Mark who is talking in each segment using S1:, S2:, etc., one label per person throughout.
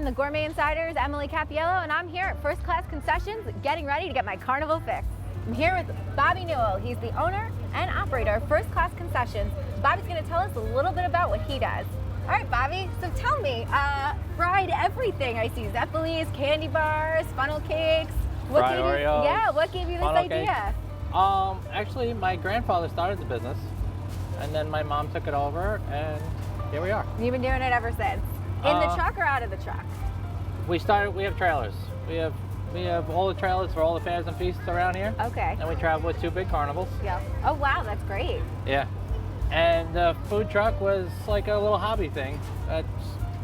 S1: I'm the Gourmet Insider's Emily Cappiello, and I'm here at First Class Concessions getting ready to get my carnival fix. I'm here with Bobby Newell. He's the owner and operator of First Class Concessions. Bobby's going to tell us a little bit about what he does. All right, Bobby, so tell me, fried everything. I see zeppoles, candy bars, funnel cakes.
S2: Fried Oreos.
S1: Yeah, what gave you this idea?
S2: Actually, my grandfather started the business, and then my mom took it over, and here we are.
S1: You've been doing it ever since. In the truck or out of the truck?
S2: We have trailers. We have all the trailers for all the fairs and feasts around here.
S1: Okay.
S2: And we travel with 2 big carnivals.
S1: Yeah. Oh, wow, that's great.
S2: Yeah. And the food truck was like a little hobby thing that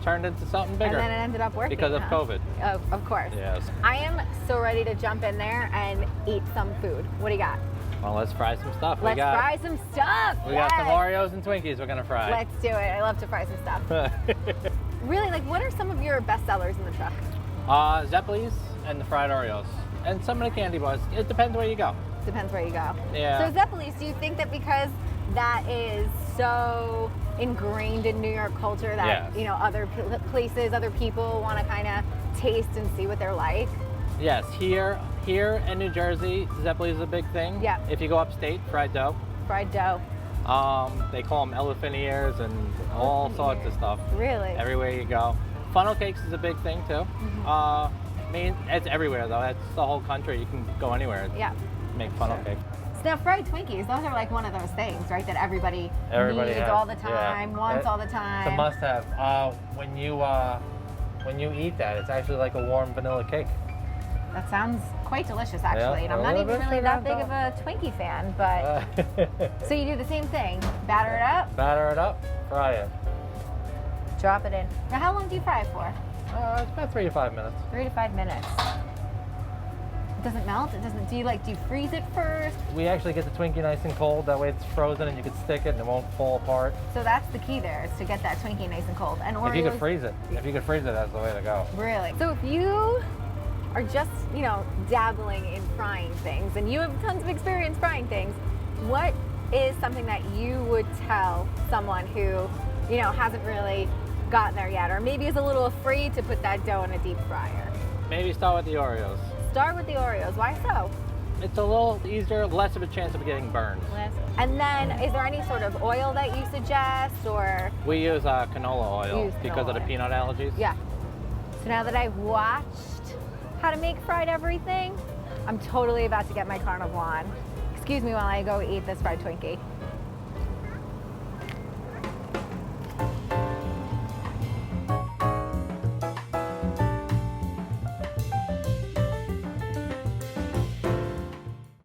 S2: turned into something bigger.
S1: And then it ended up working.
S2: Because of COVID.
S1: Oh, of course.
S2: Yes.
S1: I am so ready to jump in there and eat some food. What do you got?
S2: Well, let's fry some stuff.
S1: Let's fry some stuff.
S2: We got some Oreos and Twinkies we're gonna fry.
S1: Let's do it. I love to fry some stuff. Really, like, what are some of your best sellers in the truck?
S2: Zeppoles and the fried Oreos. And some of the candy bars. It depends where you go.
S1: Depends where you go.
S2: Yeah.
S1: So zeppoles, do you think that because that is so ingrained in New York culture that,
S2: Yes.
S1: you know, other places, other people want to kind of taste and see what they're like?
S2: Yes, here in New Jersey, zeppole is a big thing.
S1: Yeah.
S2: If you go upstate, fried dough.
S1: Fried dough.
S2: They call them elephant ears and all sorts of stuff.
S1: Really?
S2: Everywhere you go. Funnel cakes is a big thing too.
S1: Mm-hmm.
S2: I mean, it's everywhere though. It's the whole country. You can go anywhere and make funnel cake.
S1: So now fried Twinkies, those are like one of those things, right? That everybody needs
S2: has,
S1: all the time, wants all the time.
S2: It's a must-have. When you eat that, it's actually like a warm vanilla cake.
S1: That sounds quite delicious, actually. And I'm not even really that big of a Twinkie fan, but so you do the same thing. Batter it up.
S2: Batter it up. Fry it.
S1: Drop it in. Now, how long do you fry it for?
S2: It's about 3 to 5 minutes.
S1: 3 to 5 minutes. It doesn't melt? It doesn't. Do you freeze it first?
S2: We actually get the Twinkie nice and cold. That way it's frozen and you can stick it and it won't fall apart.
S1: So that's the key there, is to get that Twinkie nice and cold. And Oreos,
S2: if you could freeze it, that's the way to go.
S1: Really? So if you are just, dabbling in frying things and you have tons of experience frying things, what is something that you would tell someone who, hasn't really gotten there yet, or maybe is a little afraid to put that dough in a deep fryer?
S2: Maybe start with the Oreos.
S1: Start with the Oreos. Why so?
S2: It's a little easier, less of a chance of getting burned.
S1: And then, is there any sort of oil that you suggest, or?
S2: We use canola oil because of the peanut allergies.
S1: Yeah. So now that I've watched how to make fried everything, I'm totally about to get my carnival on. Excuse me while I go eat this fried Twinkie.